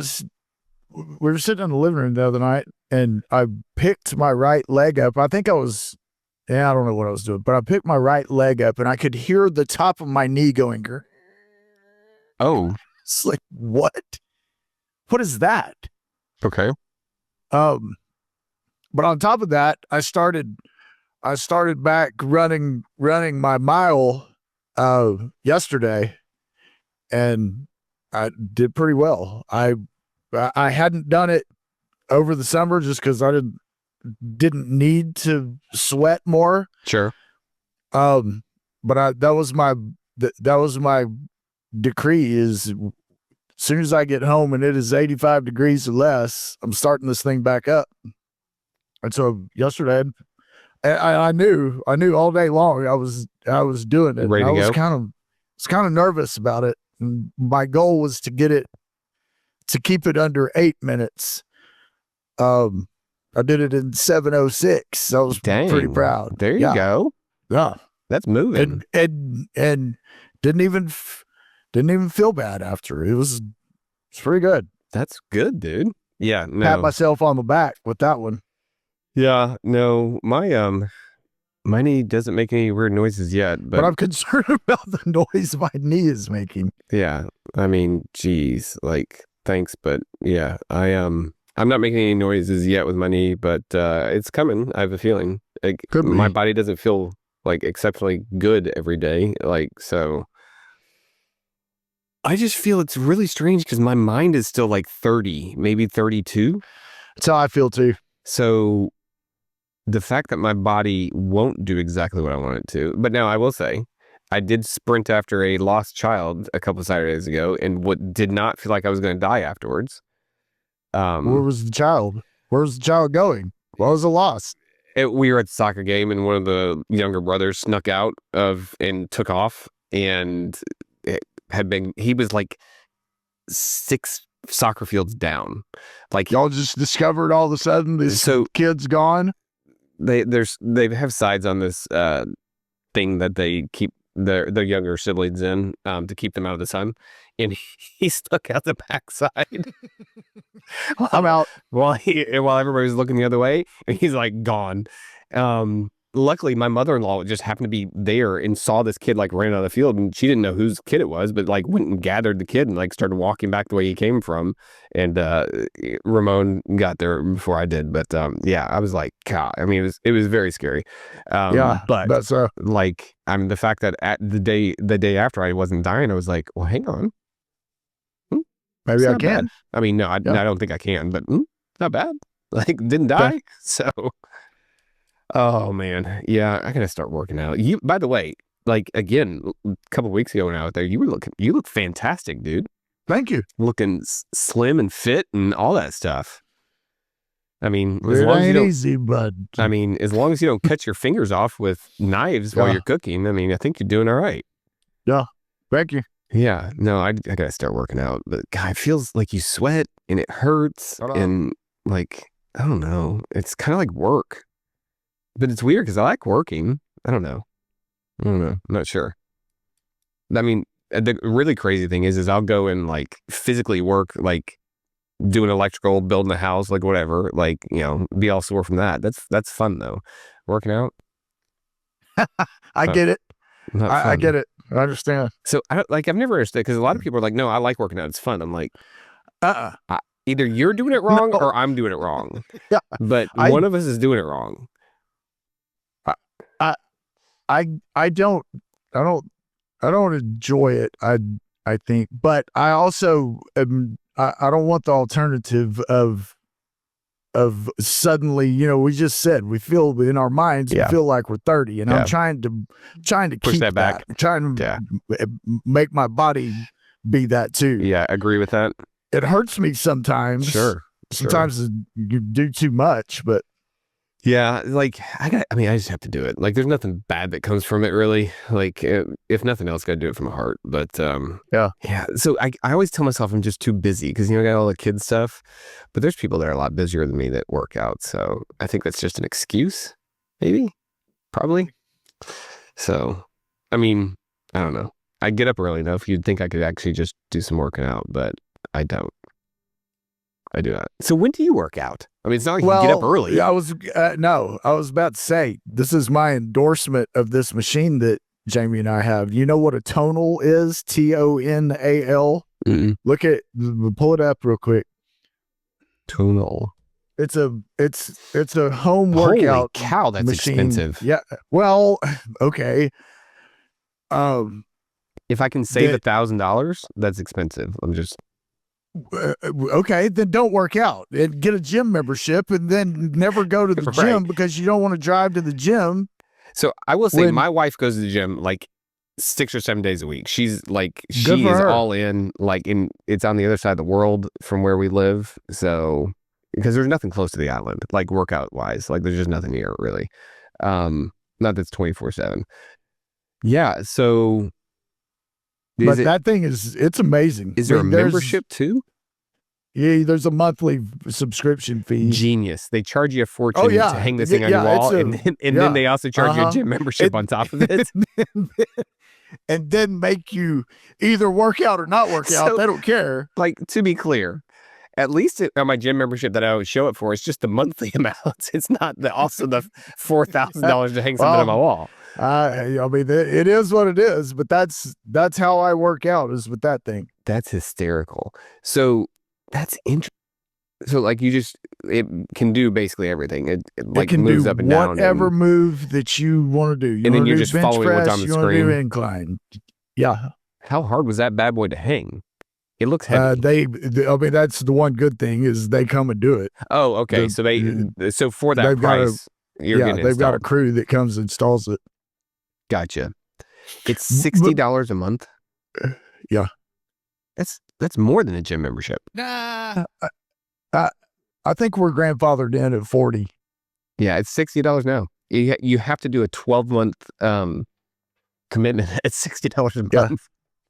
Speaker 2: were sitting in the living room the other night, and I picked my right leg up. I think I don't know what I was doing, but I picked my right leg up, and I could hear the top of my knee going.
Speaker 1: Oh,
Speaker 2: it's like, what? What is that?
Speaker 1: Okay.
Speaker 2: But on top of that, I started back running my mile yesterday, and I did pretty well. I hadn't done it over the summer just because I didn't need to sweat more.
Speaker 1: Sure.
Speaker 2: but that was my decree is as soon as I get home and it is 85 degrees or less, I'm starting this thing back up. And so yesterday, I knew all day long I was doing it.
Speaker 1: Ready to
Speaker 2: I was
Speaker 1: go?
Speaker 2: kind of nervous about it. And my goal was to keep it under 8 minutes. I did it in 7:06. I was pretty proud.
Speaker 1: There you go.
Speaker 2: Yeah,
Speaker 1: that's moving.
Speaker 2: And didn't even feel bad after. It's pretty good.
Speaker 1: That's good, dude. Yeah, no.
Speaker 2: Pat myself on the back with that one.
Speaker 1: Yeah, no, my knee doesn't make any weird noises yet,
Speaker 2: but I'm concerned about the noise my knee is making.
Speaker 1: Yeah, I mean, geez, like, thanks, but yeah, I'm not making any noises yet with my knee, but it's coming. I have a feeling. Like, my body doesn't feel like exceptionally good every day, like, so. I just feel it's really strange because my mind is still like 30, maybe 32.
Speaker 2: That's how I feel too.
Speaker 1: So the fact that my body won't do exactly what I want it to, but now I will say, I did sprint after a lost child a couple of Saturdays ago and what did not feel like I was going to die afterwards.
Speaker 2: Where was the child? Where's the child going? What was the loss?
Speaker 1: We were at the soccer game and one of the younger brothers snuck out and took off and he was like 6 soccer fields down. Like,
Speaker 2: y'all just discovered all of a sudden this kid's gone.
Speaker 1: They have sides on this thing that they keep their younger siblings in to keep them out of the sun, and he stuck out the backside.
Speaker 2: I'm out
Speaker 1: while everybody was looking the other way, and he's like gone. Luckily, my mother-in-law just happened to be there and saw this kid like ran out of the field, and she didn't know whose kid it was, but like went and gathered the kid and like started walking back the way he came from. And Ramon got there before I did, but yeah, I was like, God, I mean, it was very scary.
Speaker 2: Yeah,
Speaker 1: but
Speaker 2: that's
Speaker 1: like, I mean, the fact that at the day after I wasn't dying, I was like, well, hang on,
Speaker 2: maybe I can.
Speaker 1: Bad. I mean, no, I don't think I can, but not bad. Like, didn't die, so. Oh man, yeah, I gotta start working out. You, by the way, like again, a couple weeks ago when I was there, you look fantastic, dude.
Speaker 2: Thank you.
Speaker 1: Looking slim and fit and all that stuff. I mean,
Speaker 2: as long as you don't, easy, bud.
Speaker 1: I mean, as long as you don't cut your fingers off with knives while you're cooking, I mean, I think you're doing all right.
Speaker 2: Yeah, thank you.
Speaker 1: Yeah, no, I gotta start working out, but God, it feels like you sweat and it hurts and like I don't know, it's kind of like work. But it's weird because I like working. I don't know. I'm not sure. I mean, the really crazy thing is I'll go and like physically work, like doing electrical, building a house, like whatever, like, you know, be all sore from that. That's fun though. Working out.
Speaker 2: I get it. I get it. I understand.
Speaker 1: So I've never understood because a lot of people are like, no, I like working out. It's fun. I'm like, either you're doing it wrong or I'm doing it wrong.
Speaker 2: Yeah.
Speaker 1: But one of us is doing it wrong.
Speaker 2: I don't enjoy it. I think, but I also I don't want the alternative of suddenly, you know, we just said we feel in our minds we feel like we're 30, and I'm trying to
Speaker 1: push
Speaker 2: keep
Speaker 1: that back.
Speaker 2: I'm trying to make my body be that too.
Speaker 1: Yeah, agree with that.
Speaker 2: It hurts me sometimes. Sometimes you do too much, but.
Speaker 1: Yeah, like I just have to do it. Like, there's nothing bad that comes from it, really. Like, if nothing else, gotta do it from the heart. But yeah. So I always tell myself I'm just too busy because, you know, I got all the kids stuff. But there's people that are a lot busier than me that work out. So I think that's just an excuse, maybe, probably. So, I mean, I don't know. I get up early enough. You'd think I could actually just do some working out, but I don't. I do not. So when do you work out? I mean, it's not like you get up early.
Speaker 2: I was about to say, this is my endorsement of this machine that Jamie and I have. You know what a Tonal is? Tonal. Look at, pull it up real quick.
Speaker 1: Tonal.
Speaker 2: It's a home workout.
Speaker 1: Holy cow, that's
Speaker 2: machine.
Speaker 1: Expensive.
Speaker 2: Yeah. Well, okay.
Speaker 1: If I can save $1,000, that's expensive. I'm just.
Speaker 2: Okay, then don't work out and get a gym membership and then never go to the gym because you don't want to drive to the gym.
Speaker 1: So I will say my wife goes to the gym like 6 or 7 days a week. She's like,
Speaker 2: Good
Speaker 1: she
Speaker 2: for
Speaker 1: is
Speaker 2: her.
Speaker 1: all in, like it's on the other side of the world from where we live. So, because there's nothing close to the island, like workout wise, like there's just nothing here really. Not that's 24/7. Yeah. So
Speaker 2: But that thing it's amazing.
Speaker 1: Is there a membership too?
Speaker 2: Yeah, there's a monthly subscription fee.
Speaker 1: Genius. They charge you a fortune to hang this thing on your wall, and then they also charge you a gym membership on top of it.
Speaker 2: And then make you either work out or not work out. They don't care.
Speaker 1: Like, to be clear, at least on my gym membership that I always show it for, it's just the monthly amount. It's not also the $4,000 to hang something on my wall.
Speaker 2: I mean, it is what it is, but that's how I work out, is with that thing.
Speaker 1: That's hysterical. So that's interesting. So like it can do basically everything. It like
Speaker 2: can
Speaker 1: moves
Speaker 2: do
Speaker 1: up and down.
Speaker 2: Whatever move that you want to do.
Speaker 1: And then you're just following what's on the screen.
Speaker 2: You want to do incline. Yeah.
Speaker 1: How hard was that bad boy to hang? It looks heavy.
Speaker 2: I mean, that's the one good thing is they come and do it.
Speaker 1: Oh, okay. So for that price,
Speaker 2: they've got a crew that comes and installs it.
Speaker 1: Gotcha. It's $60 a month.
Speaker 2: Yeah.
Speaker 1: That's more than a gym membership.
Speaker 2: Nah. I think we're grandfathered in at 40.
Speaker 1: Yeah, it's $60 now. You have to do a 12-month commitment at $60 a month.
Speaker 2: Yeah.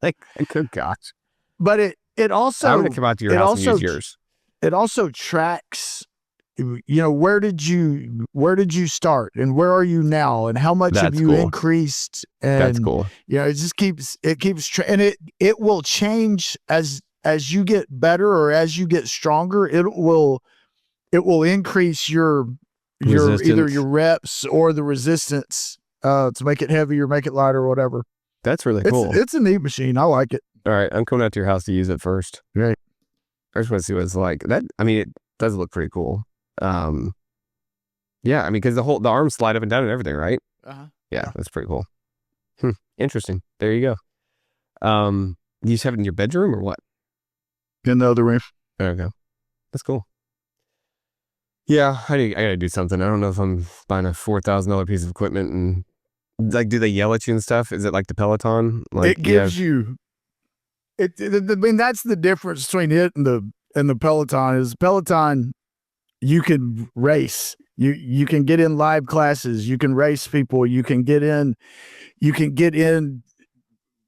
Speaker 1: Like, good gosh.
Speaker 2: But it also,
Speaker 1: I'm going to come out to your house and use yours.
Speaker 2: It also tracks, where did you start and where are you now and how much have you increased? And
Speaker 1: that's cool.
Speaker 2: It just keeps and it will change as you get better or as you get stronger. It will increase your either your reps or the resistance to make it heavier, make it lighter, or whatever.
Speaker 1: That's really cool.
Speaker 2: It's a neat machine. I like it.
Speaker 1: All right, I'm coming out to your house to use it first.
Speaker 2: Right.
Speaker 1: I just want to see what it's like. It does look pretty cool. Yeah, I mean, because the arms slide up and down and everything, right? Yeah, that's pretty cool. Interesting. There you go. You just have it in your bedroom or what?
Speaker 2: In the other room.
Speaker 1: There you go. That's cool. Yeah, I gotta do something. I don't know if I'm buying a $4,000 piece of equipment and like, do they yell at you and stuff? Is it like the Peloton? Like,
Speaker 2: it gives you. I mean, that's the difference between it and the Peloton. Is Peloton, you can race. You can get in live classes. You can race people. You can get in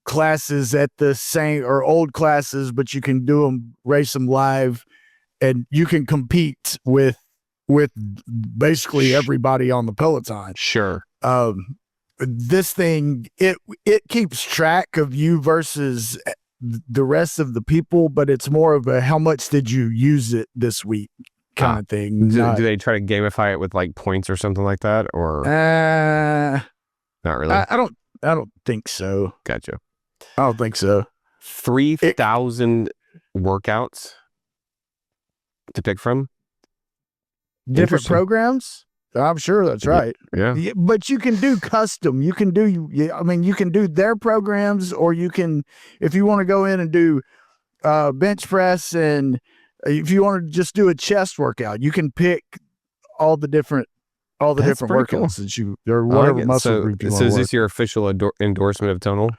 Speaker 2: classes at the same or old classes, but you can race them live, and you can compete with basically everybody on the Peloton.
Speaker 1: Sure.
Speaker 2: This thing, it keeps track of you versus the rest of the people, but it's more of a how much did you use it this week kind of thing.
Speaker 1: Do they try to gamify it with like points or something like that, or not really?
Speaker 2: I don't think so.
Speaker 1: Gotcha.
Speaker 2: I don't think so.
Speaker 1: 3,000 workouts to pick from.
Speaker 2: Different programs. I'm sure that's right.
Speaker 1: Yeah.
Speaker 2: But you can do custom. You can do their programs, or you can, if you want to go in and do bench press, and if you want to just do a chest workout, you can pick all the different workouts that you, or whatever muscle group you want.
Speaker 1: So is this your official endorsement of Tonal?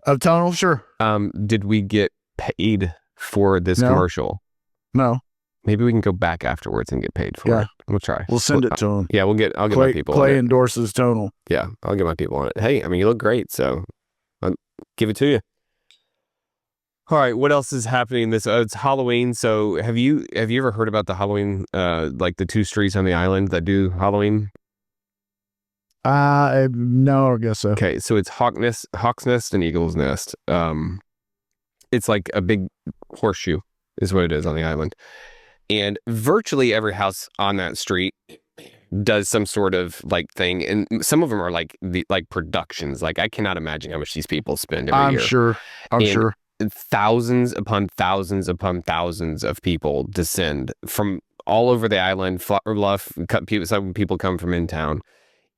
Speaker 2: Of Tonal, sure.
Speaker 1: Did we get paid for this commercial?
Speaker 2: No.
Speaker 1: Maybe we can go back afterwards and get paid for it. We'll try.
Speaker 2: We'll send it to them.
Speaker 1: Yeah, I'll get my people on it.
Speaker 2: Clay endorses Tonal.
Speaker 1: Yeah, I'll get my people on it. Hey, I mean, you look great, so I'll give it to you. All right, what else is happening? It's Halloween. So have you ever heard about the Halloween, like the 2 streets on the island that do Halloween?
Speaker 2: No, I guess so.
Speaker 1: Okay, so it's Hawk's Nest and Eagle's Nest. It's like a big horseshoe is what it is on the island. And virtually every house on that street does some sort of like thing. And some of them are like productions. Like, I cannot imagine how much these people spend every year.
Speaker 2: I'm sure.
Speaker 1: Thousands upon thousands upon thousands of people descend from all over the island. Some people come from in town.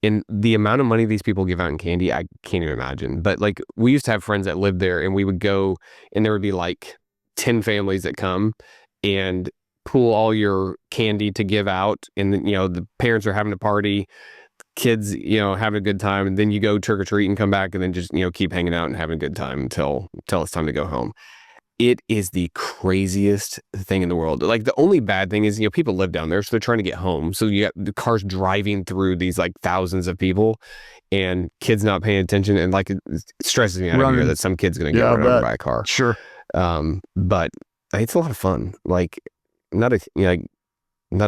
Speaker 1: And the amount of money these people give out in candy, I can't even imagine. But like, we used to have friends that lived there, and we would go, and there would be like 10 families that come and pool all your candy to give out. And then, the parents are having a party. kids, having a good time, and then you go trick or treat and come back, and then just keep hanging out and having a good time until it's time to go home. It is the craziest thing in the world. Like, the only bad thing is, people live down there, so they're trying to get home. So you got the cars driving through these like thousands of people, and kids not paying attention, and like it stresses me out of here that some kid's gonna get run over by a car.
Speaker 2: Sure.
Speaker 1: But it's a lot of fun. Like, not a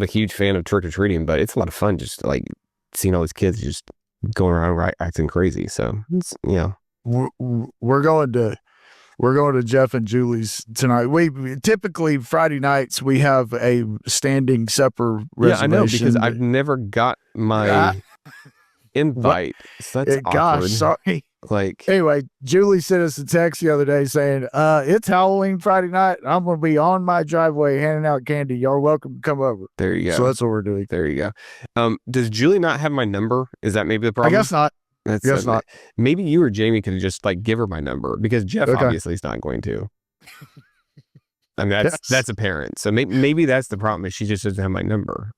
Speaker 1: huge fan of trick or treating, but it's a lot of fun just like seeing all these kids just going around acting crazy. So it's,
Speaker 2: we're going to Jeff and Julie's tonight. We typically Friday nights we have a standing supper reservation.
Speaker 1: Yeah, I know, because I've never got my invite. So that's awkward.
Speaker 2: Gosh, sorry.
Speaker 1: Like,
Speaker 2: anyway, Julie sent us a text the other day saying, it's Halloween Friday night. I'm going to be on my driveway handing out candy. Y'all are welcome to come over.
Speaker 1: There you go.
Speaker 2: So that's what we're doing.
Speaker 1: There you go. Does Julie not have my number? Is that maybe the problem?
Speaker 2: I guess not. Guess not.
Speaker 1: Maybe you or Jamie could just like give her my number, because Jeff obviously is not going to. I mean, that's apparent. So maybe that's the problem, is she just doesn't have my number.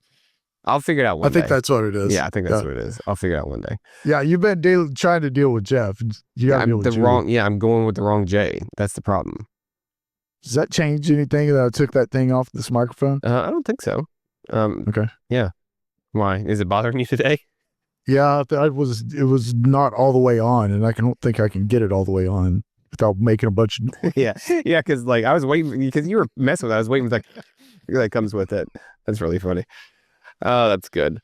Speaker 1: I'll figure it out one day.
Speaker 2: I think that's what it is.
Speaker 1: Yeah, I think that's what it is. I'll figure it out one day.
Speaker 2: Yeah, you've been trying to deal with Jeff. You got to deal with Julie.
Speaker 1: I'm going with the wrong J. That's the problem.
Speaker 2: Does that change anything that I took that thing off this microphone?
Speaker 1: I don't think so.
Speaker 2: Okay.
Speaker 1: Yeah. Why? Is it bothering you today?
Speaker 2: Yeah, it was not all the way on, and I don't think I can get it all the way on without making a bunch of
Speaker 1: yeah, because like I was waiting, because you were messing with it. I was waiting for that comes with it. That's really funny. Oh, that's good.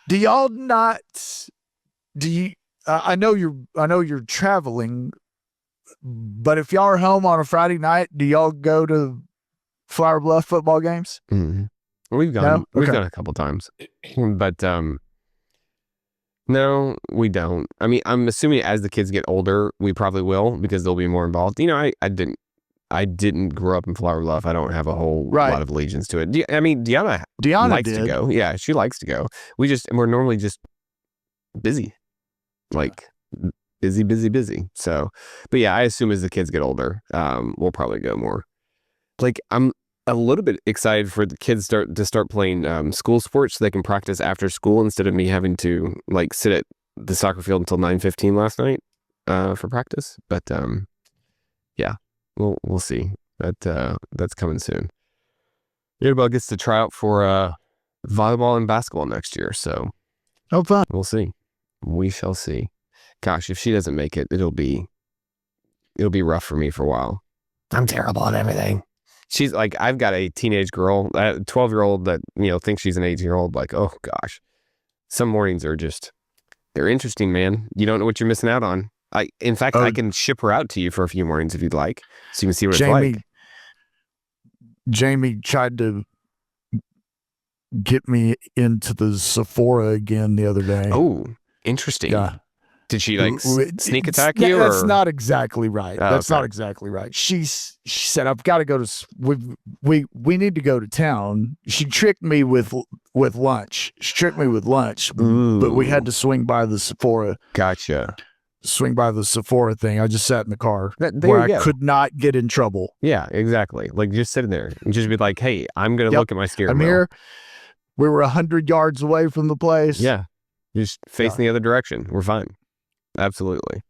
Speaker 2: Do y'all not? Do you? I know you're traveling, but if y'all are home on a Friday night, do y'all go to Flower Bluff football games?
Speaker 1: Mm-hmm. We've gone. No? We've gone a couple times, but no, we don't. I mean, I'm assuming as the kids get older, we probably will, because they'll be more involved. I didn't grow up in Flower Bluff. I don't have a whole lot of allegiance to it. Deanna likes to go. Yeah, she likes to go. We're normally just busy, like busy. So, but yeah, I assume as the kids get older, we'll probably go more. Like, I'm a little bit excited for the kids to start playing school sports, so they can practice after school instead of me having to like sit at the soccer field until 9:15 last night for practice. But yeah. We'll see. That's coming soon. Annabelle gets to try out for volleyball and basketball next year, so
Speaker 2: fun.
Speaker 1: We'll see. We shall see. Gosh, if she doesn't make it, it'll be rough for me for a while. I'm terrible at everything. She's like, I've got a teenage girl, a 12-year-old that thinks she's an 8-year-old. Like, oh gosh, some mornings are they're interesting, man. You don't know what you're missing out on. In fact, I can ship her out to you for a few mornings if you'd like, so you can see what it's like.
Speaker 2: Jamie tried to get me into the Sephora again the other day.
Speaker 1: Oh, interesting. Yeah. Did she sneak attack you?
Speaker 2: That's not exactly right. That's not exactly right. She said, I've got to go to, we need to go to town. She tricked me with lunch.
Speaker 1: Ooh.
Speaker 2: But we had to swing by the Sephora.
Speaker 1: Gotcha.
Speaker 2: Swing by the Sephora thing. I just sat in the car
Speaker 1: where
Speaker 2: I could not get in trouble.
Speaker 1: Yeah, exactly. Like, just sitting there and just be like, hey, I'm going to look at my steering wheel.
Speaker 2: Here. We were 100 yards away from the place.
Speaker 1: Yeah. Just facing the other direction. We're fine. Absolutely.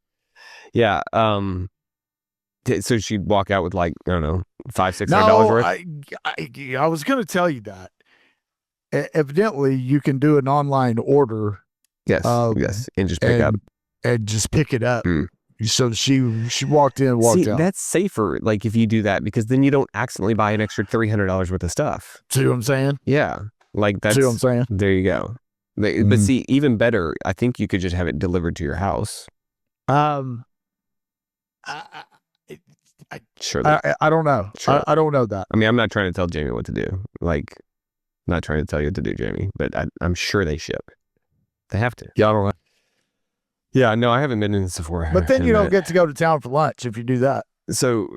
Speaker 1: Yeah. So she'd walk out with like, I don't know, $500-$600 worth?
Speaker 2: I was going to tell you that. Evidently, you can do an online order.
Speaker 1: Yes. Yes. And just pick up.
Speaker 2: And just pick it up. So she walked in and walked out.
Speaker 1: That's safer, like, if you do that, because then you don't accidentally buy an extra $300 worth of stuff.
Speaker 2: See what I'm saying?
Speaker 1: Yeah. Like, that's...
Speaker 2: See what I'm saying?
Speaker 1: There you go. But see, even better, I think you could just have it delivered to your house.
Speaker 2: Sure. I don't know. Sure. I don't know that.
Speaker 1: I mean, I'm not trying to tell Jamie what to do. Like, I'm not trying to tell you what to do, Jamie, but I'm sure they ship. They have to.
Speaker 2: Yeah, I don't know.
Speaker 1: Yeah, no, I haven't been in Sephora.
Speaker 2: But then you don't get to go to town for lunch if you do that.
Speaker 1: So,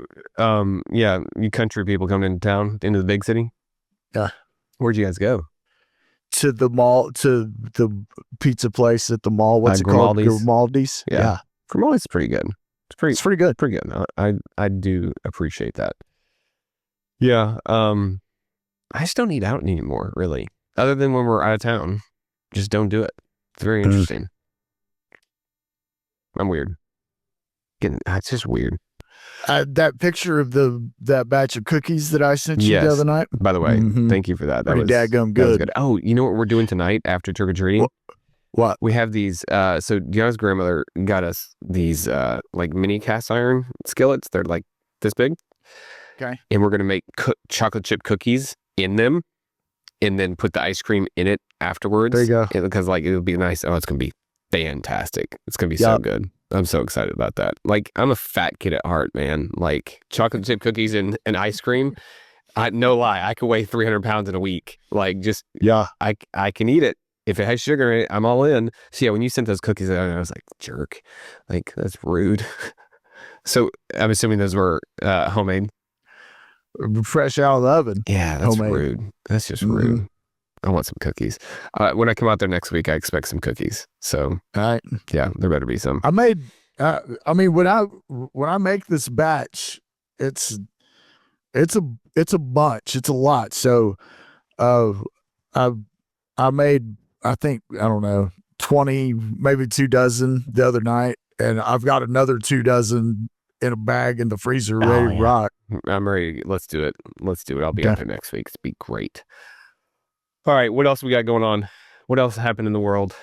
Speaker 1: yeah, you country people coming into town, into the big city?
Speaker 2: Yeah.
Speaker 1: Where'd you guys go?
Speaker 2: To the mall, to the pizza place at the mall. What's it called? Grimaldi's.
Speaker 1: Yeah. Grimaldi's is pretty good. It's pretty
Speaker 2: good.
Speaker 1: Pretty good. I do appreciate that. Yeah. I just don't eat out anymore, really. Other than when we're out of town. Just don't do it. It's very interesting. I'm weird. It's just weird.
Speaker 2: That picture of that batch of cookies that I sent you the other night.
Speaker 1: By the way, thank you for that.
Speaker 2: Pretty daggum good.
Speaker 1: That was good. Oh, you know what we're doing tonight after trick or treating?
Speaker 2: What?
Speaker 1: We have these. So Deanna's grandmother got us these like mini cast iron skillets. They're like this big.
Speaker 2: Okay.
Speaker 1: And we're gonna make chocolate chip cookies in them, and then put the ice cream in it afterwards.
Speaker 2: There you go.
Speaker 1: Because like it'll be nice. Oh, it's gonna be fantastic. It's gonna be so good. I'm so excited about that. Like, I'm a fat kid at heart, man. Like, chocolate chip cookies and ice cream. No lie, I could weigh 300 pounds in a week. Like, just, I can eat it. If it has sugar in it, I'm all in. So, yeah, when you sent those cookies, I was like, jerk. Like, that's rude. So, I'm assuming those were homemade?
Speaker 2: Fresh out of the oven.
Speaker 1: Yeah, that's rude. That's just rude. I want some cookies. When I come out there next week, I expect some cookies. So,
Speaker 2: all right.
Speaker 1: Yeah, there better be some.
Speaker 2: I made. I mean, when I make this batch, it's a bunch. It's a lot. So, I made, I think, I don't know, 20, maybe 2 dozen the other night, and I've got another 2 dozen in a bag in the freezer ready to rock.
Speaker 1: I'm ready. Let's do it. I'll be out there next week. It's be great. All right, what else we got going on? What else happened in the world?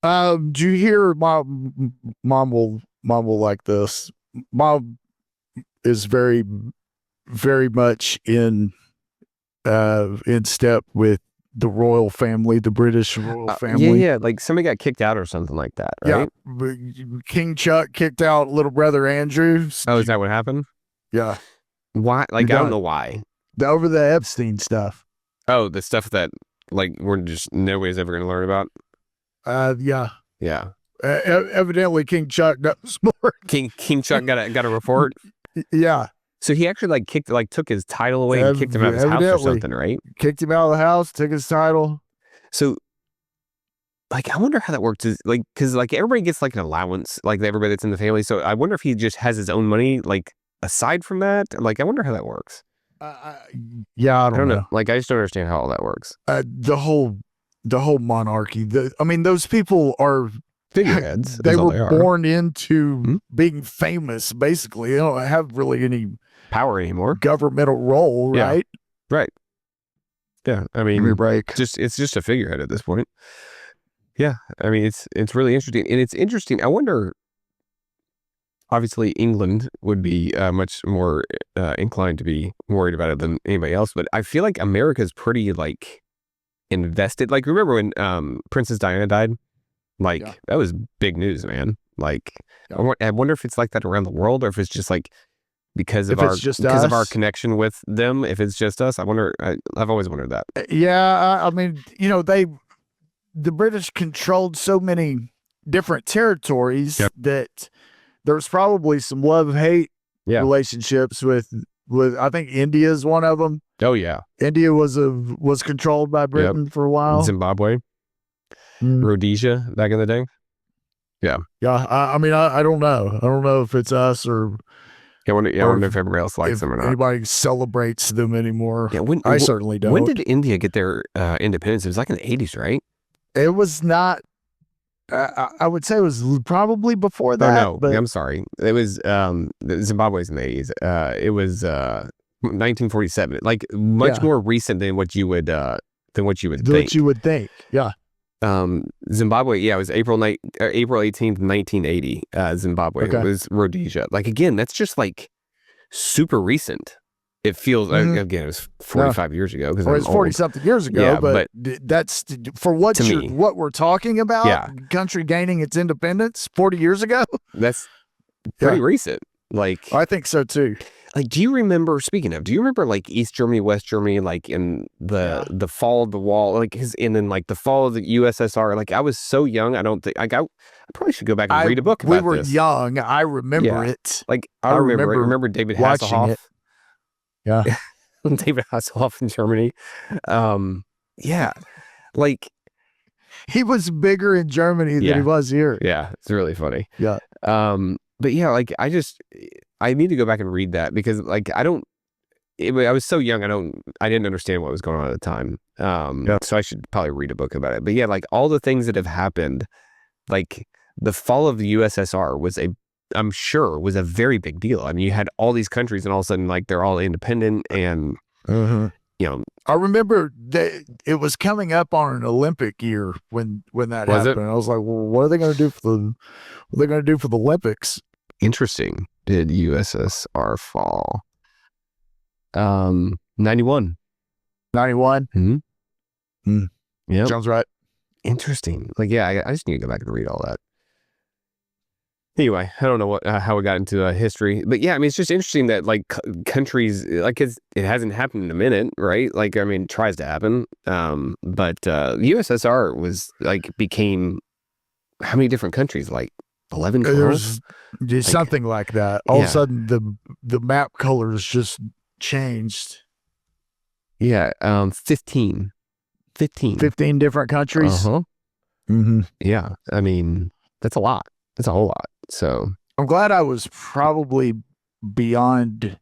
Speaker 2: Do you hear mom will like this? Mom is very, very much in step with the royal family, the British royal family.
Speaker 1: Yeah, like somebody got kicked out or something like that, right?
Speaker 2: Yeah, King Chuck kicked out little brother Andrew.
Speaker 1: Oh, is that what happened?
Speaker 2: Yeah.
Speaker 1: Why? Like, I don't know why.
Speaker 2: Over the Epstein stuff.
Speaker 1: Oh, the stuff that like nobody's ever going to learn about.
Speaker 2: Yeah.
Speaker 1: Yeah.
Speaker 2: Evidently, King Chuck knows more.
Speaker 1: King Chuck got a report.
Speaker 2: Yeah.
Speaker 1: So he actually took his title away and kicked him out of his house or something, right?
Speaker 2: Kicked him out of the house, took his title.
Speaker 1: So, like, I wonder how that works. Is like, because like everybody gets like an allowance, like everybody that's in the family. So I wonder if he just has his own money, like aside from that. Like, I wonder how that works.
Speaker 2: Yeah, I don't know.
Speaker 1: Like, I just don't understand how all that works.
Speaker 2: The whole monarchy. I mean, those people are
Speaker 1: figureheads.
Speaker 2: They were born into being famous. Basically, they don't have really any
Speaker 1: power anymore.
Speaker 2: Governmental role, right?
Speaker 1: Yeah. Right. Yeah. I mean,
Speaker 2: it's
Speaker 1: just a figurehead at this point. Yeah. I mean, it's really interesting, and it's interesting. I wonder. Obviously, England would be much more inclined to be worried about it than anybody else. But I feel like America's pretty like invested. Like, remember when Princess Diana died? Like, that was big news, man. Like, I wonder if it's like that around the world, or if it's just like because of our connection with them. If it's just us, I wonder. I've always wondered that.
Speaker 2: Yeah, I mean, the British controlled so many different territories that there's probably some love-hate relationships with I think India is one of them.
Speaker 1: Oh yeah,
Speaker 2: India was controlled by Britain for a while.
Speaker 1: Zimbabwe, Rhodesia back in the day. Yeah,
Speaker 2: yeah. I mean, I don't know. I don't know if it's us or.
Speaker 1: I wonder if everybody else likes them or not.
Speaker 2: Anybody celebrates them anymore.
Speaker 1: Yeah,
Speaker 2: I certainly don't.
Speaker 1: When did India get their independence? It was like in the 80s, right?
Speaker 2: It was not. I would say it was probably before that.
Speaker 1: Oh, no, but I'm sorry. It was Zimbabwe's in the 80s. It was 1947. Like much more recent than what you would think. What
Speaker 2: you would think. Yeah.
Speaker 1: Zimbabwe. Yeah, it was April 18th, 1980. Zimbabwe. It was Rhodesia. Like again, that's just like super recent. It feels again. It was 45 years ago.
Speaker 2: Or it's 40-something years ago. Yeah, but that's for what we're talking about.
Speaker 1: Yeah.
Speaker 2: Country gaining its independence 40 years ago.
Speaker 1: That's pretty recent. Like
Speaker 2: I think so too.
Speaker 1: Like, do you remember? Speaking of, do you remember like East Germany, West Germany, like in the fall of the wall, like and then like the fall of the USSR? Like I was so young. I don't think I probably should go back and read a book about this.
Speaker 2: We were young. I remember it.
Speaker 1: Like I remember David Hasselhoff.
Speaker 2: Yeah.
Speaker 1: David Hasselhoff in Germany. Yeah. Like
Speaker 2: he was bigger in Germany than he was here.
Speaker 1: Yeah. It's really funny.
Speaker 2: Yeah.
Speaker 1: But yeah, like I need to go back and read that because like I was so young. I didn't understand what was going on at the time. So I should probably read a book about it. But yeah, like all the things that have happened, like the fall of the USSR I'm sure was a very big deal. I mean, you had all these countries and all of a sudden like they're all independent and,
Speaker 2: I remember that it was coming up on an Olympic year when that happened. I was like, well, what are they going to do for the Olympics?
Speaker 1: Interesting. Did USSR fall? 91.
Speaker 2: 91?
Speaker 1: Mm-hmm.
Speaker 2: Yeah. Sounds right.
Speaker 1: Interesting. Like, yeah, I just need to go back and read all that. Anyway, I don't know how we got into history, but yeah, I mean, it's just interesting that like countries, like it hasn't happened in a minute, right? Like, I mean, it tries to happen. But USSR was like became how many different countries? Like 11, 12?
Speaker 2: There's something like that. All of a sudden, the map colors just changed.
Speaker 1: Yeah, 15
Speaker 2: different countries.
Speaker 1: Yeah, I mean, that's a lot. That's a whole lot. So
Speaker 2: I'm glad I was probably beyond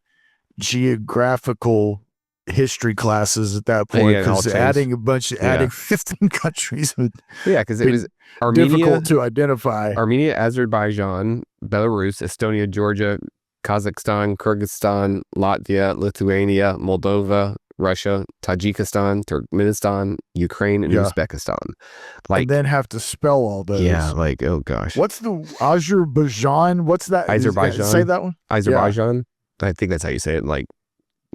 Speaker 2: geographical history classes at that point, because adding 15 countries would
Speaker 1: because it was
Speaker 2: difficult to identify.
Speaker 1: Armenia, Azerbaijan, Belarus, Estonia, Georgia, Kazakhstan, Kyrgyzstan, Latvia, Lithuania, Moldova, Russia, Tajikistan, Turkmenistan, Ukraine, and Uzbekistan. Like,
Speaker 2: and then have to spell all those.
Speaker 1: Yeah, like, oh gosh.
Speaker 2: What's the Azerbaijan? What's that?
Speaker 1: Azerbaijan.
Speaker 2: Say that one.
Speaker 1: Azerbaijan. Yeah. I think that's how you say it. Like,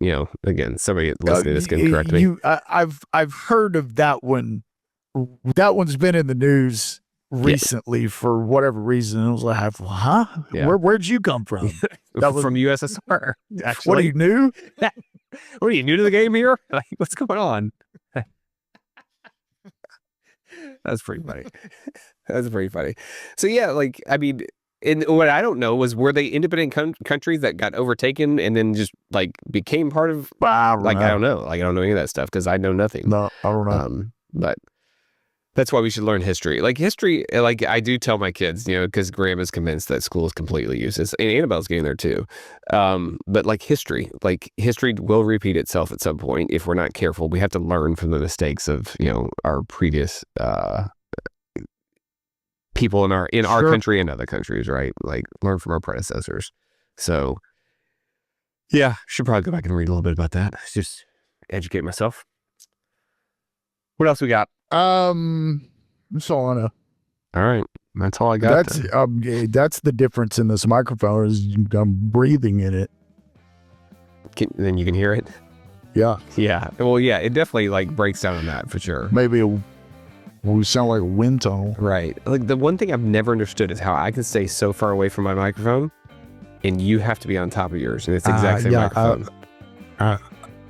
Speaker 1: again, somebody listening to this can correct me.
Speaker 2: I've heard of that one. That one's been in the news recently for whatever reason. I was like, huh? Yeah. Where'd you come from?
Speaker 1: That was from USSR. Actually.
Speaker 2: What, are you new?
Speaker 1: What, are you new to the game here? Like, what's going on? That's pretty funny. That's pretty funny. So yeah, like, I mean, and what I don't know was, were they independent countries that got overtaken and then just like became part of? I don't know. Like, I don't know any of that stuff because I know nothing.
Speaker 2: No, I don't know.
Speaker 1: But that's why we should learn history. Like history, like I do tell my kids, because Graham is convinced that school is completely useless, and Annabelle's getting there too. But like history will repeat itself at some point if we're not careful. We have to learn from the mistakes of our previous people in our country and other countries, right? Like learn from our predecessors. So yeah, should probably go back and read a little bit about that. Just educate myself. What else we got?
Speaker 2: That's all I know.
Speaker 1: All right, that's all I got.
Speaker 2: That's the difference in this microphone is I'm breathing in it.
Speaker 1: Then you can hear it.
Speaker 2: Yeah.
Speaker 1: Yeah. Well, yeah. It definitely like breaks down on that for sure.
Speaker 2: Maybe we sound like a wind tunnel.
Speaker 1: Right. Like the one thing I've never understood is how I can stay so far away from my microphone, and you have to be on top of yours, and it's the exact same microphone.
Speaker 2: I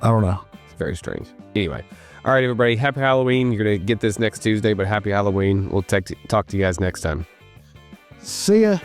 Speaker 2: don't know.
Speaker 1: It's very strange. Anyway. All right, everybody. Happy Halloween. You're going to get this next Tuesday, but happy Halloween. We'll talk to you guys next time.
Speaker 2: See ya.